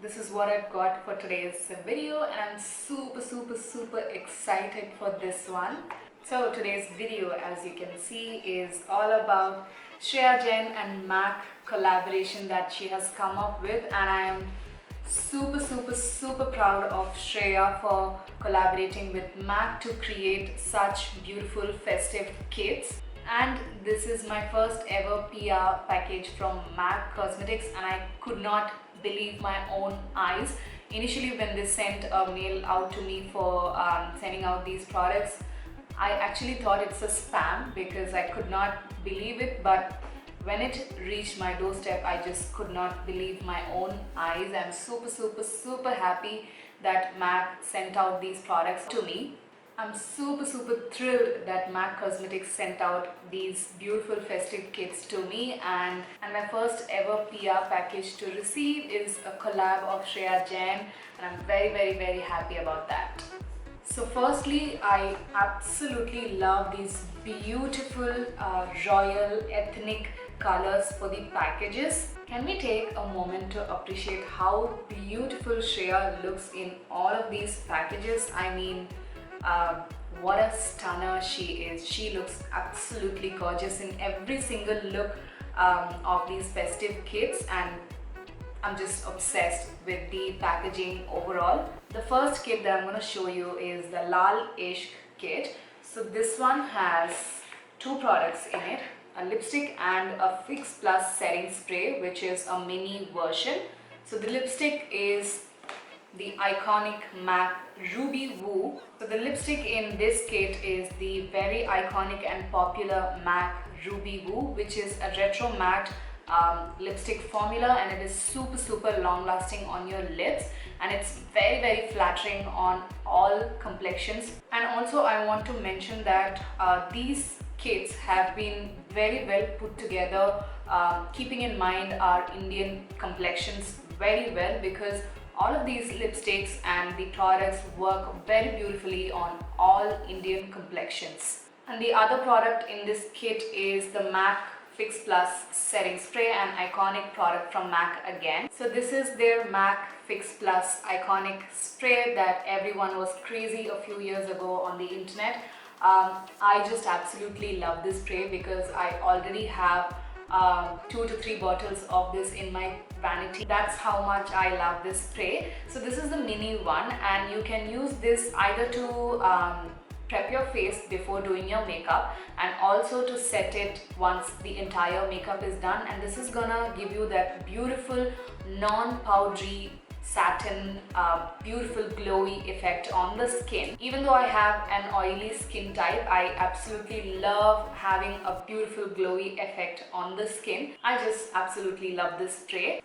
this is what I've got for today's video, and I'm super excited for this one. So today's video, as you can see, is all about SHREYA JAIN and M.A.C collaboration that she has come up with, and I am super proud of SHREYA for collaborating with M.A.C to create such beautiful festive kits. And this is my first ever PR package from M.A.C Cosmetics, and I could not believe my own eyes. Initially, when they sent a mail out to me for sending out these products, I actually thought it's a spam because I could not believe it, but when it reached my doorstep, I just could not believe my own eyes. I'm super happy that M.A.C sent out these products to me. I'm super thrilled that M.A.C Cosmetics sent out these beautiful festive kits to me, and my first ever PR package to receive is a collab of SHREYA JAIN, and I'm very happy about that. So firstly, I absolutely love these beautiful royal ethnic colors for the packages. Can we take a moment to appreciate how beautiful SHREYA looks in all of these packages? I mean, what a stunner she is. She looks absolutely gorgeous in every single look of these festive kits, and I'm just obsessed with the packaging overall. The first kit that I'm going to show you is the Laal Ishq kit. So this one has two products in it, a lipstick and a Fix Plus setting spray, which is a mini version. So the lipstick is the iconic M.A.C Ruby Woo. So the lipstick in this kit is the very iconic and popular M.A.C Ruby Woo, which is a retro matte lipstick formula, and it is super long lasting on your lips, and it's very flattering on all complexions. And also I want to mention that these kits have been very well put together, keeping in mind our Indian complexions very well, because all of these lipsticks and the products work very beautifully on all Indian complexions. And the other product in this kit is the M.A.C Fix Plus setting spray, an iconic product from M.A.C again. So this is their M.A.C Fix Plus iconic spray that everyone was crazy a few years ago on the internet. I just absolutely love this spray because I already have 2 to 3 bottles of this in my vanity. That's how much I love this spray. So this is the mini one, and you can use this either to prep your face before doing your makeup, and also to set it once the entire makeup is done. And this is gonna give you that beautiful non-powdery satin, beautiful glowy effect on the skin. Even though I have an oily skin type, I absolutely love having a beautiful glowy effect on the skin. I just absolutely love this spray.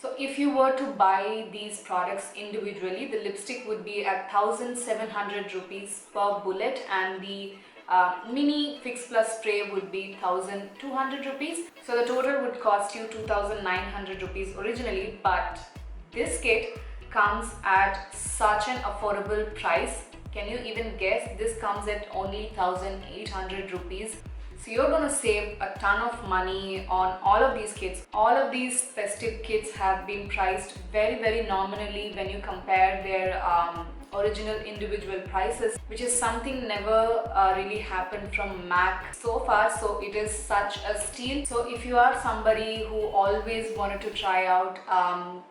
So if you were to buy these products individually, the lipstick would be at 1,700 rupees per bullet, and the mini Fix Plus spray would be 1,200 rupees. So the total would cost you 2,900 rupees originally, but this kit comes at such an affordable price. Can you even guess? This comes at only 1,800 rupees. So you're gonna save a ton of money on all of these kits. All of these festive kits have been priced very nominally when you compare their original individual prices, which is something never really happened from M.A.C so far. So it is such a steal. So if you are somebody who always wanted to try out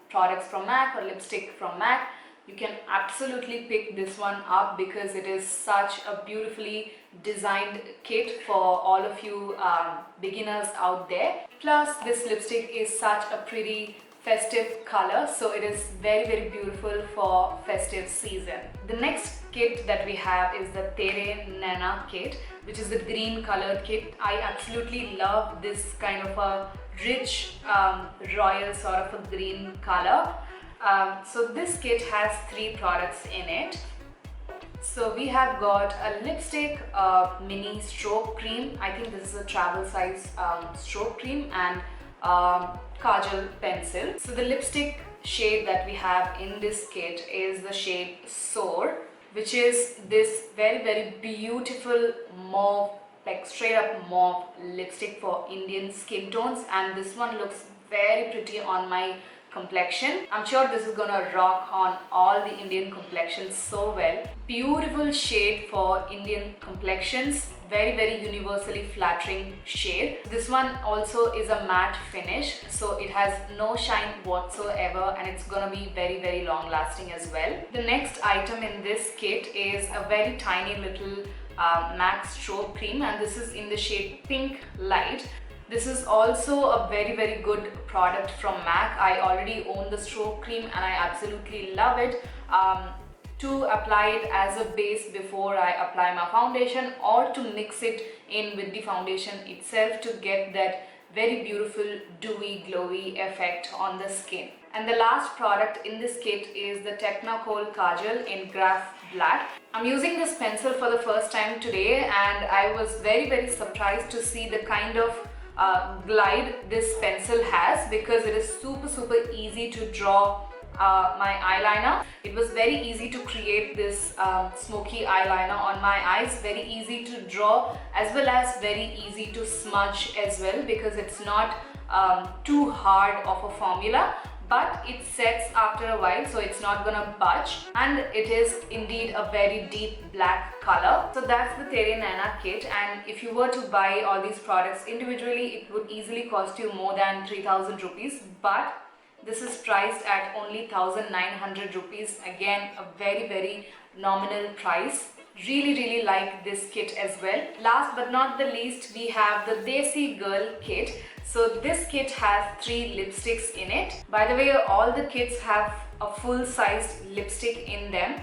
products from M.A.C or lipstick from M.A.C, you can absolutely pick this one up because it is such a beautifully designed kit for all of you beginners out there. Plus, this lipstick is such a pretty festive color, so it is very beautiful for festive season. The next kit that we have is the Tere Naina kit, which is the green colored kit. I absolutely love this kind of a rich royal sort of a green color. So this kit has 3 products in it. So we have got a lipstick, a mini strobe cream. I think this is a travel size strobe cream, and Kajal pencil. So the lipstick shade that we have in this kit is the shade Soar, which is this very beautiful mauve, like straight up mauve lipstick for Indian skin tones, and this one looks very pretty on my complexion. I'm sure this is gonna rock on all the Indian complexions so well. Beautiful shade for Indian complexions. Very universally flattering shade. This one also is a matte finish, so it has no shine whatsoever, and it's gonna be very long lasting as well. The next item in this kit is a very tiny little M.A.C strobe cream, and this is in the shade Pinklite. This is also a very good product from M.A.C. I already own the strobe cream and I absolutely love it. To apply it as a base before I apply my foundation, or to mix it in with the foundation itself to get that very beautiful dewy glowy effect on the skin. And the last product in this kit is the Technakohl Kajal in Graph Black. I'm using this pencil for the first time today, and I was very surprised to see the kind of glide this pencil has, because it is super easy to draw my eyeliner. It was very easy to create this smoky eyeliner on my eyes, very easy to draw as well as very easy to smudge as well, because it's not too hard of a formula, but it sets after a while, so it's not gonna budge, and it is indeed a very deep black color. So that's the Tere Naina kit, and if you were to buy all these products individually, it would easily cost you more than 3,000 rupees, but this is priced at only 1,900 rupees. Again, a very nominal price. Really like this kit as well. Last but not the least, we have the Desi Girl kit. So this kit has 3 lipsticks in it. By the way, all the kits have a full-sized lipstick in them.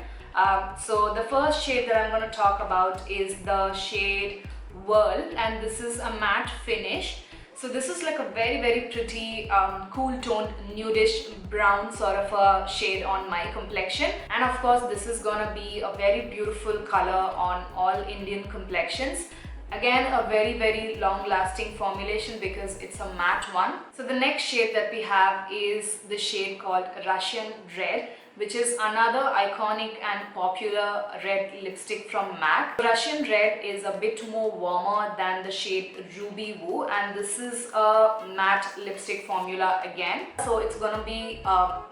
So the first shade that I'm going to talk about is the shade Whirl, and this is a matte finish. So this is like a very pretty cool toned nudish brown sort of a shade on my complexion, and of course this is gonna be a very beautiful color on all Indian complexions. Again, a very long lasting formulation because it's a matte one. So the next shade that we have is the shade called Russian Red, which is another iconic and popular red lipstick from M.A.C. Russian Red is a bit more warmer than the shade Ruby Woo, and this is a matte lipstick formula again. So it's gonna be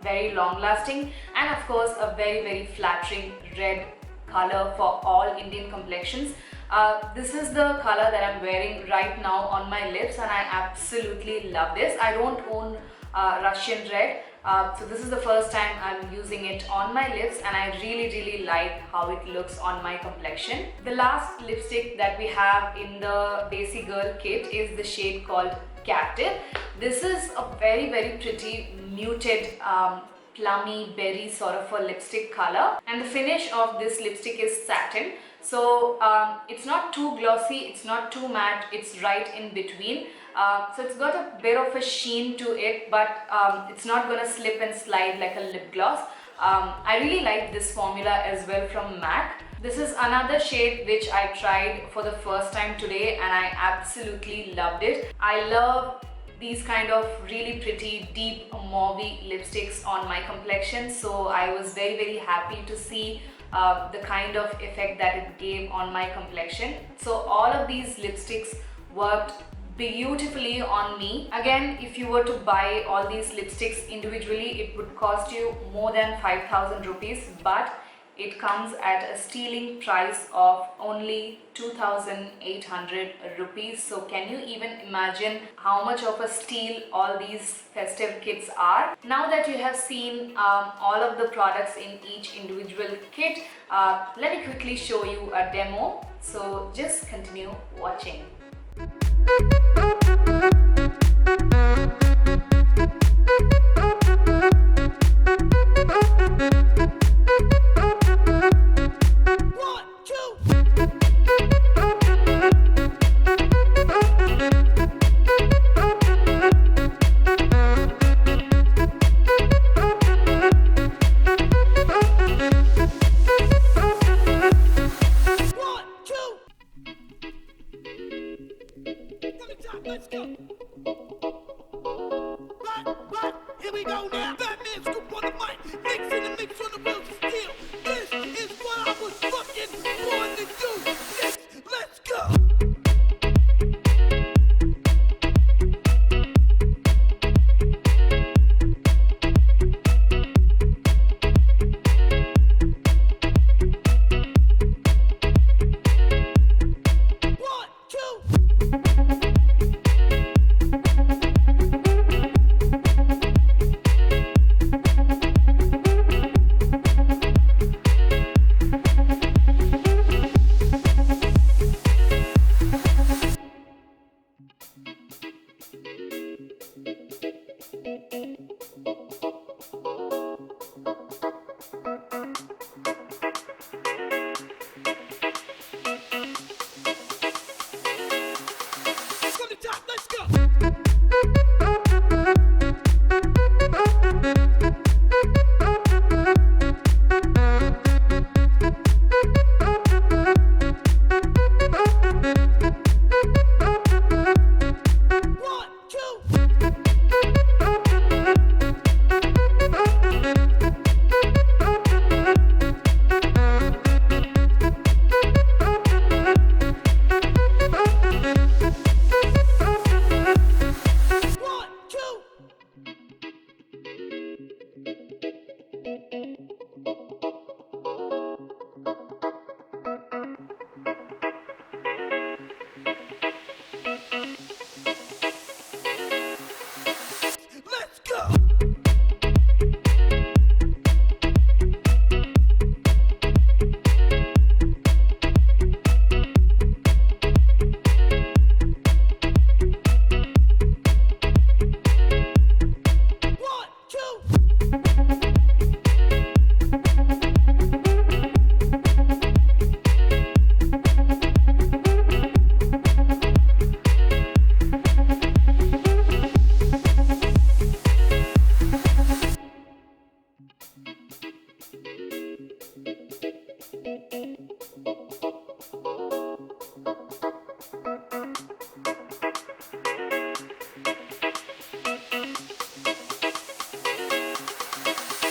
very long lasting, and of course a very flattering red color for all Indian complexions. This is the color that I'm wearing right now on my lips, and I absolutely love this. I don't own Russian Red, so this is the first time I'm using it on my lips, and I really like how it looks on my complexion. The last lipstick that we have in the Desi Girl kit is the shade called Captive. This is a very pretty muted plummy berry sort of a lipstick color, and the finish of this lipstick is satin. So it's not too glossy, it's not too matte, it's right in between. So it's got a bit of a sheen to it, but it's not gonna slip and slide like a lip gloss. I really like this formula as well from M.A.C. This is another shade which I tried for the first time today, and I absolutely loved it. I love these kind of really pretty deep mauvey lipsticks on my complexion, so I was very happy to see the kind of effect that it gave on my complexion. So all of these lipsticks worked beautifully on me. Again, if you were to buy all these lipsticks individually, it would cost you more than 5,000 rupees, but it comes at a stealing price of only 2,800 rupees. So can you even imagine how much of a steal all these festive kits are? Now that you have seen all of the products in each individual kit, let me quickly show you a demo. So just continue watching. Let's go. Right, here we go now. Batman scoop on the mic, mixing the mix on the wheels of steel. This is what I was fucking born to do. Next, let's go. From the top, let's go. One, two. One, two. Let's go. One, two.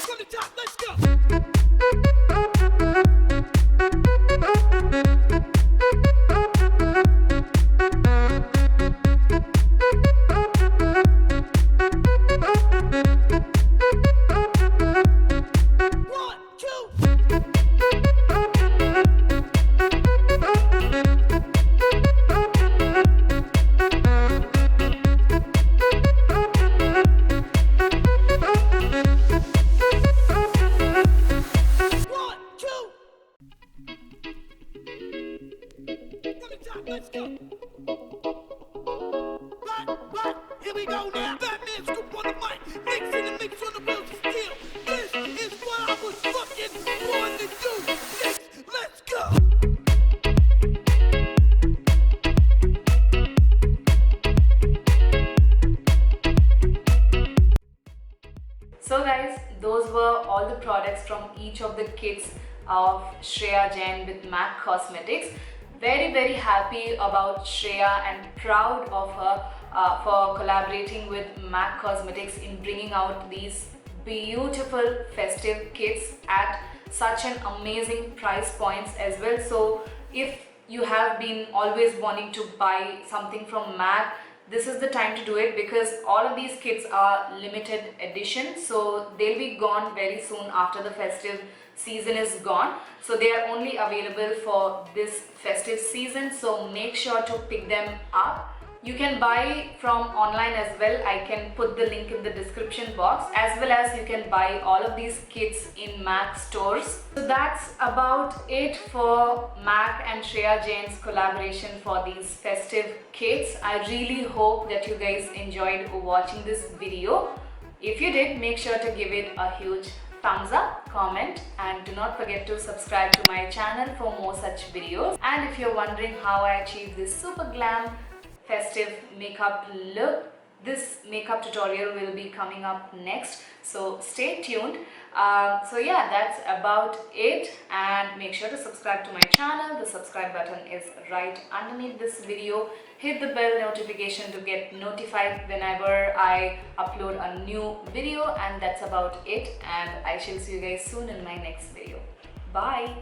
From the top, let's go. One, two. One, two. From the top, let's go. Right, here we go now. Batman scoop on the mic, mixing the mix on the wheels of steel. This is what I was fucking born to do. Let's go. So guys, those were all the products from each of the kits of SHREYA JAIN with M.A.C Cosmetics. Very happy about SHREYA and proud of her for collaborating with M.A.C Cosmetics in bringing out these beautiful festive kits at such an amazing price points as well. So if you have been always wanting to buy something from M.A.C, this is the time to do it, because all of these kits are limited edition, so they'll be gone very soon after the festive season is gone. So they are only available for this festive season, so make sure to pick them up. You can buy from online as well. I can put the link in the description box, as well as you can buy all of these kits in M.A.C stores. So that's about it for M.A.C and SHREYA JAIN's collaboration for these festive kits. I really hope that you guys enjoyed watching this video. If you did, make sure to give it a huge thumbs up, comment, and do not forget to subscribe to my channel for more such videos. And if you're wondering how I achieved this super glam festive makeup look, this makeup tutorial will be coming up next, so stay tuned. So yeah, that's about it, and make sure to subscribe to my channel. The subscribe button is right underneath this video. Hit the bell notification to get notified whenever I upload a new video, and that's about it, and I shall see you guys soon in my next video. Bye.